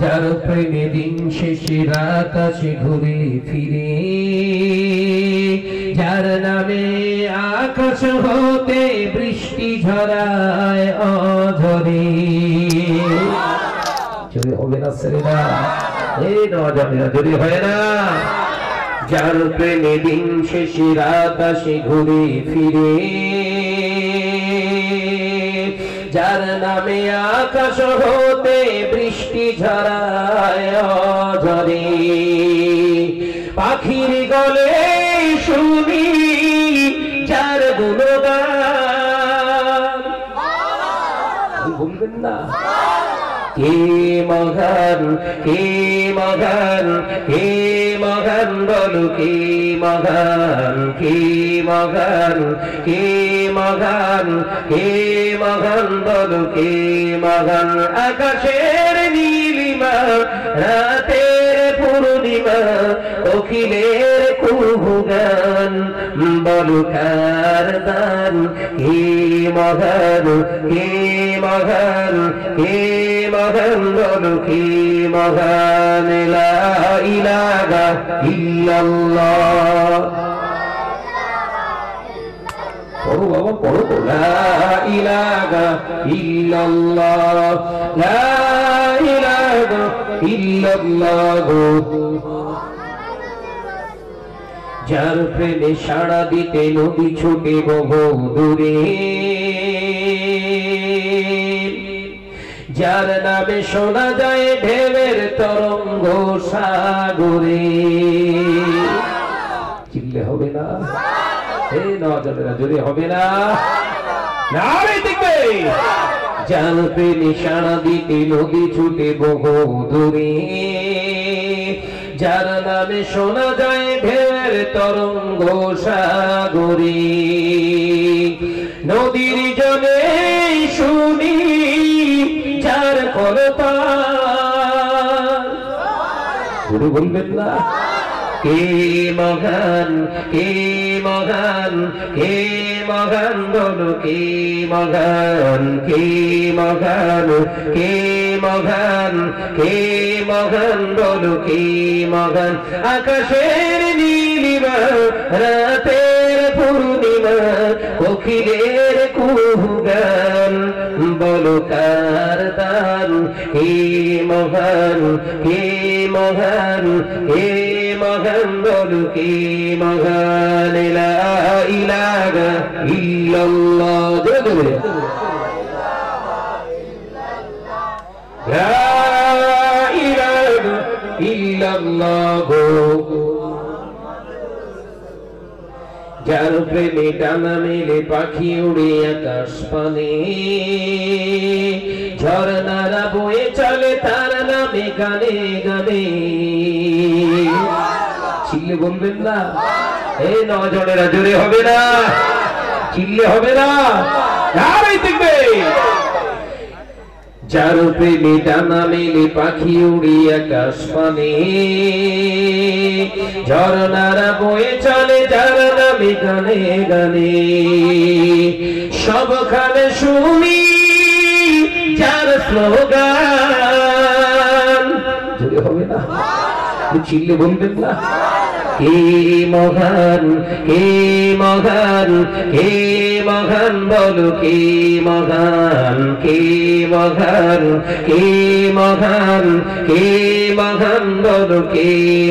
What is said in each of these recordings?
যার প্রেমে দিন শেষে রাত আসে ঘুরে ফিরে, যার নামে আকাশ হতে বৃষ্টি ঝরায় অঝরে। চলে হবে না ছেলেরা, এই নজরেরা জোরে হয় না। যার প্রেমে দিন শেষে রাত আসে ঘুরে ফিরে, যার নামে আকাশ হতে বৃষ্টি ঝরায় অঝরে। পাখির গলে শুনি যার গুণগান, বলবেন না কে মহান, কে মহান, কে মহান, বলো কে মহান, কে মহান, কে মহান, কে মহান, বলো কে মহান। আকাশের নীলিমা, রাতের পূর্ণিমা, কোকিলের কুহু গান, বলো কার দান। কে মহান, কে মহান, কে মহান, বলো কে মহান। লা ইলাহা ইল্লাল্লাহ, পড়ো বাবা পড়ো, লা ইলাহা ইল্লাল্লাহ, লা ইলাহা ইল্লাল্লাহ। যার প্রেমে সাড়া দিতে নদী ছুটে বহু দূরে, যার নামে শোনা যায় ঢেউয়ের তরঙ্গ সাগরে। চিল্লে হবে না, এই নজরেরা জোরে হবে না, নারে দেখবে। যার প্রেমে সাড়া দিতে নদী ছুটে বহু দূরে, যার নামে শোনা যায় ঢেউয়ের তরঙ্গ সাগরে। নদীর জলে শুনি যার করতাল, গুরু বলবেন না কে মহান, কে মহান, কে মহান, বলো কে মহান, কে মহান, কে মহান, কে মহান, বলো কে মহান। আকাশের নীলিমা, রাতের পূর্ণিমা, কোকিলের কুহু গান, বলো কার দান। কে মহান, কে মহান, কে মহান, বলো কে মহান। লা ইলাহা ইল্লাল্লাহ, জোরে লা ইলাহা ইল্লাল্লাহ। যার প্রেমে ডানা মেলে পাখি উড়ে আকাশ পানে, ঝরনারা বয়ে চলে তার নামে গানে গানে। চিল্লে বলবেন না, এই নজরেরা জোরে হবে না, চিল্লে হবে না, নারাই দেখবে। যার প্রেমে ডানা মেলে পাখি উড়ি আকাশ পানে, ঝরনারা বয়ে চলে যার নামে গানে গানে। সবখানে শুনি যার স্লোগান, জোরে হবে না, চিল্লে বলবেন না। কে মহান, কে মহান, কে মহান, বলো কে মহান, কে মহান, কে মহান, কে মহান, বলো কে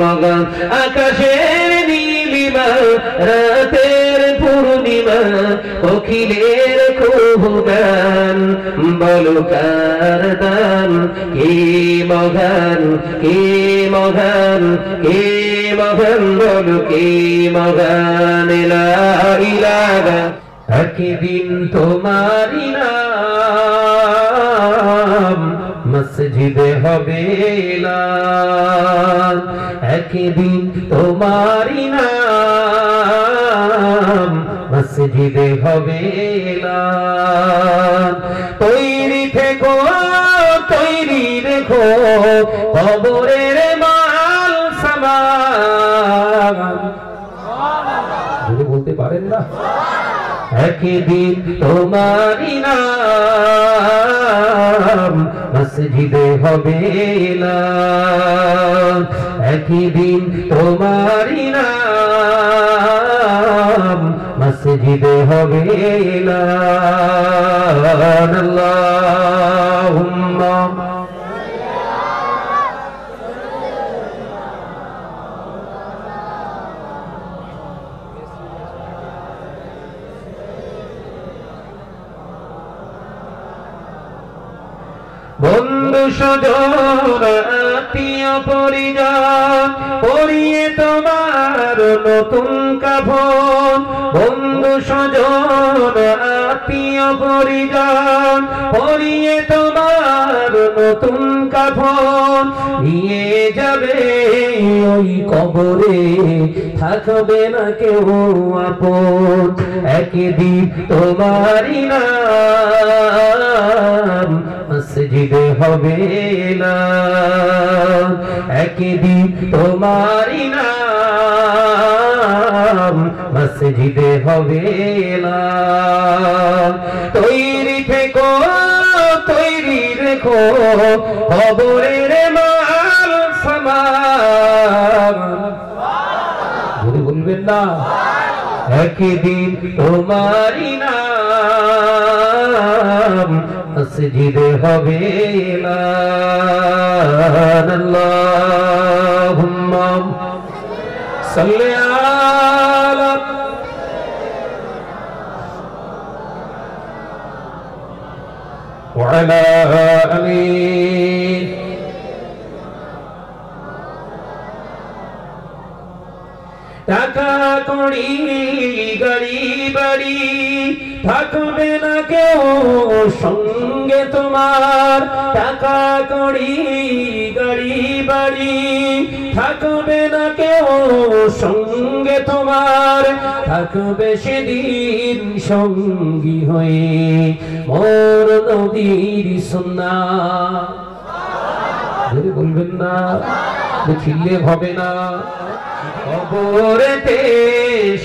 মহান। আকাশের নীলিমা, রাতের পূর্ণিমা, কোকিলের কুহু গান, বলো কার দান। কে মহান, কে মহান, কে মহান, বলো কে মহান। লা ইলাহা, একদিন তোমারি নাম মসজিদে হবে এলান, একদিন তোমারি নাম মসজিদে হবে এলান। তৈরি থেকো, তৈরি রেখো, কবরের মাল সামান। বলতে পারেন না, একদিন তোমারি নাম মসজিদে হবে না একই দিন তোমারই নাম মসজিদে হবে না আল্লাহুম্মা বন্ধু সজন আত্মীয় পরিজন পরিয়ে তোমার নতুন কাফন বন্ধু সজন আত্মীয় পরিজন পরিয়ে তোমার নতুন কাফন নিয়ে যাবে ওই কবরে থাকবে না কেউ আপন একদিন তোমারই নাম মসজিদে হবে না একদিন তোমারই নাম মসজিদে হবে না তৈরি থেকো তৈরি রেখো কবরের মাল সামান যদি বলবেন না একদিন তোমারই নাম মসজিদে হবে না আল্লাহুম্মা সাল্লি আলা ওয়া আলা আলি টাকা কড়ি গাড়ি বাড়ি থাকবে না কেউ সঙ্গে তোমার টাকা কড়ি গাড়ি বাড়ি থাকবে না কেউ সঙ্গে তোমার থাকবে সেদিন সঙ্গী হয়ে মোর নবীর সুন্নাহ বলবেন না খিল্লে হবে না কবরেতে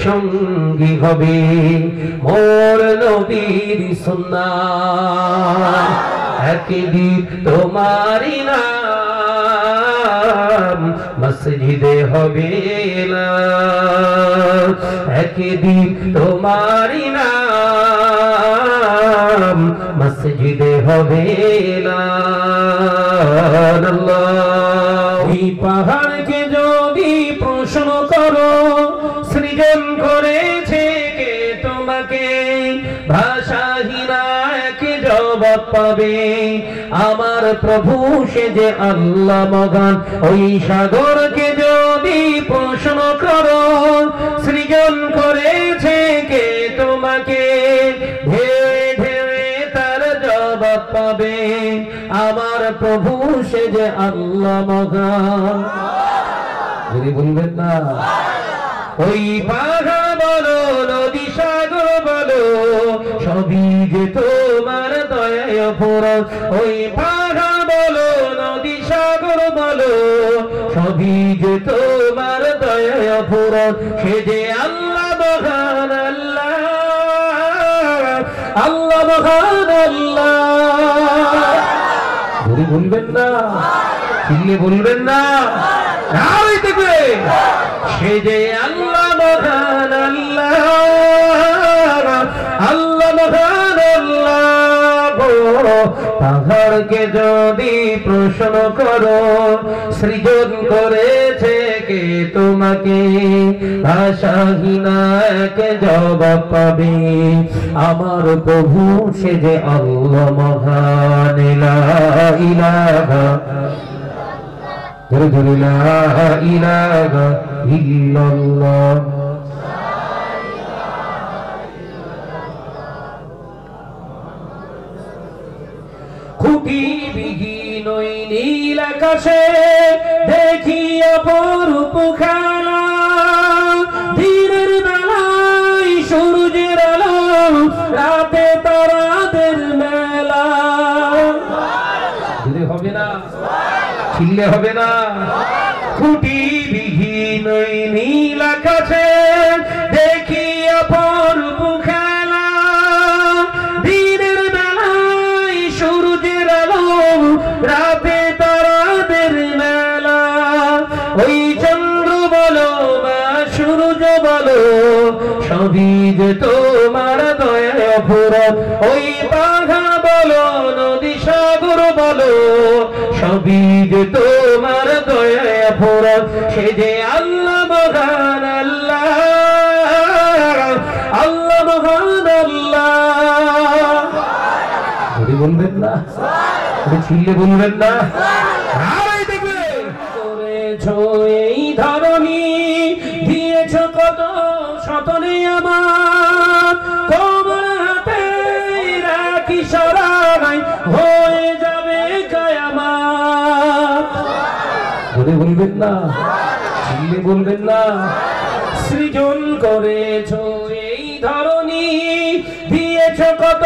সঙ্গী হবে মোর নবীর সুন্নাহ একদিন তোমারই নাম মসজিদে হবে না একদিন তোমারই নাম মসজিদে হবে না এই পাহাড়কে যদি প্রশ্ন করো সৃজন করেছে কে তোমাকে ভাষাহীনা এক জবাব পাবে আমার প্রভু সে যে আল্লাহ মগান ওই সাগরকে যদি প্রশ্ন করো সৃজন করেছে কে তোমাকে ঢেউয়ে ঢেউয়ে তার জবাব পাবে আমার প্রভু সে যে আল্লাহ মগান যদি বলবেন না ওই পাহাড় বলো নদী সাগর বলো সবই যে তোমার দয়ায় অপরাধ ওই পাহাড় বলো নদী সাগর বলো সবই যে তোমার দয়ায় অপরাধ সে যে আল্লাহ মহান আল্লাহ আল্লাহ মহান আল্লাহ যদি বলবেন না চিল্লে বলবেন না দেখবে সে যে আল্লাহ মহান আল্লাহ আল্লাহ মহান আল্লাহ পাহাড়কে যদি প্রশ্ন করো সৃজন করেছে কে তোমাকে ভাষাহীনা এক জবাব পাবে আমার প্রভু সে যে আল্লাহ মহান লা ইলাহা লা ইলাহা ইল্লাল্লাহ খুঁটিবিহীন ওই নীল আকাশে দেখি অপরূপ খেলা দিনের বেলায় সূর্যের আলো রাতে তারাদের মেলা হবে না ছিললে হবে না খুঁটিবিহীন ওই নীল আকাশে দেখি অপরূপ খেলা দিনের বেলায় সূর্যের আলো ওই চন্দ্র বলো বা সূর্য বলো সবই যে তোমার দয়ায় অফুরত ওই পাখা বলো নদী সাগর বলো সবই যে তোমার দয়ায় অফুরত সে যে আল্লাহ মহান আল্লাহ আল্লাহ মহান আল্লাহ বলবেন না ছিললে বলবেন না এই ধরনী দিয়েছ কত সতনে আমার তোমার হাতে রাখি সরাই হয়ে যাবে কিয়ামত বলবেন না ছিললে বলবেন না সৃজন করেছ এই ধরনী দিয়েছ কত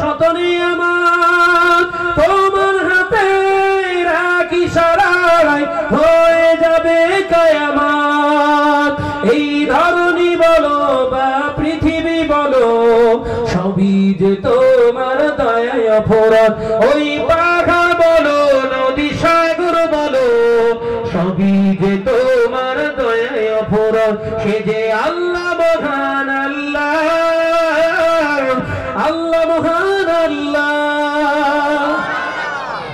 সতনে আমার তোমার হাতে রাখি সরাই হয়ে যাবে কিয়ামত এই ধরনী বলো বা পৃথিবী বলো সবই যে তোমার দয়ায় অফুরত ওই পাহাড় বলো নদী সাগর বলো সবই যে তোমার দয়ায় অফুরত সে যে আল্লাহ মহান আল্লাহ আল্লাহ মহান আল্লাহ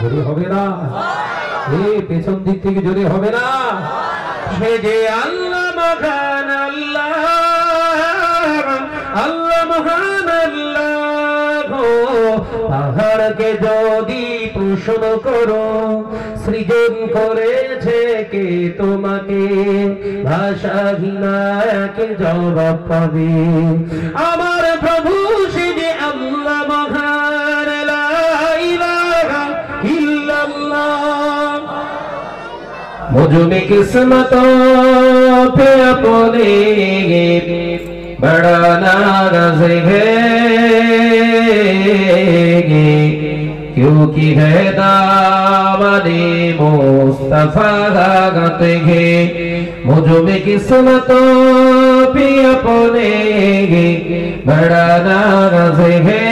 জোরে হবে না পেছন দিক থেকে জোরে হবে না সে যে আল্লাহ মহান আল্লাহ আল্লাহ মহান আল্লাহ পাহাড়কে যদি প্রশ্ন করো সৃজন করেছে কে তোমাকে ভাষাহীনাকে জবাব পাবে আমার প্রভু সে যে আল্লাহ মহান লা ইলাহা ইল্লাল্লাহ মুঝে কিসমতों पे अपने बड़ा नाराज है क्योंकि है दामने मुस्तफा गात है मुझे किस्मतों पे अपने बड़ा नाराज है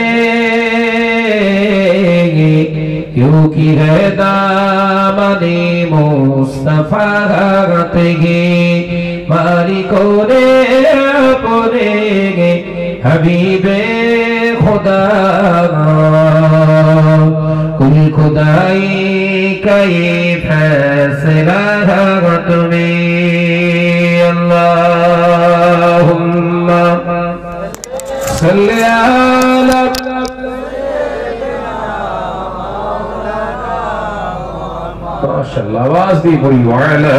क्योंकि है दामने मुस्तफा गात है मालिको ने अपने हबीबे खुदा कुल खुदाई का ये फैसला तुम्हें अल्लाहुम्मा सल्ली अला माशाअल्लाह आवाज दी पूरी वाला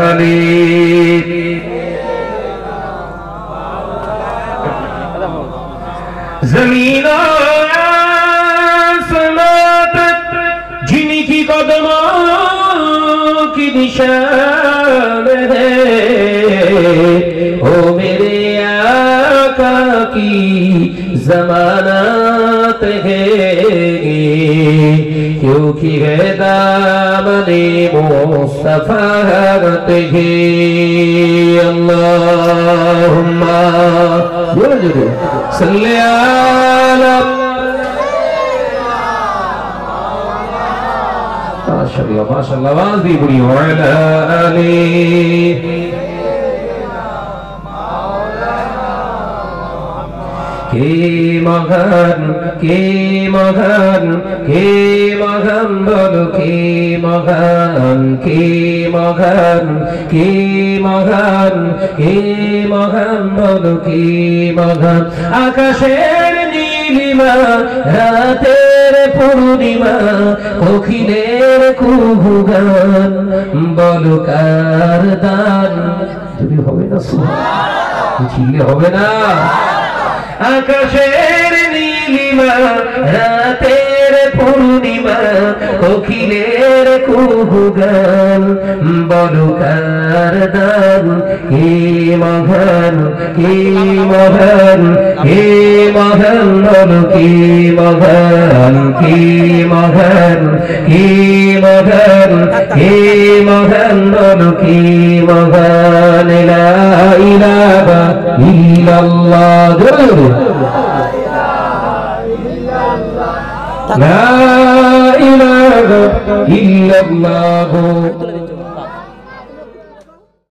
अली ज़मीन जिनकी कदमों की निशान है ओ मेरे आका की ज़मानत है क्योंकि है दामने मुस्तफा है अल्लाहुम्मा सल्ली अला माशाअल्लाह माशाअल्लाह आवाज दी बड़ी वाला अली के महान बोलो के महान बोलो के महान आकाशेर नीलिमा रातेर पूर्णिमा कोकिलेर कुहुगान बोलो कार दान তুমি হবে না ছিলে হবে না আকাশের নীলিমা রাতের পূর্ণিমা কোকিলের কুহুগান বলো কার দান কে মহান বলো কে মহান বলো কে মহান লা ইলাহা ইল্লাল্লাহ لا إله إلا الله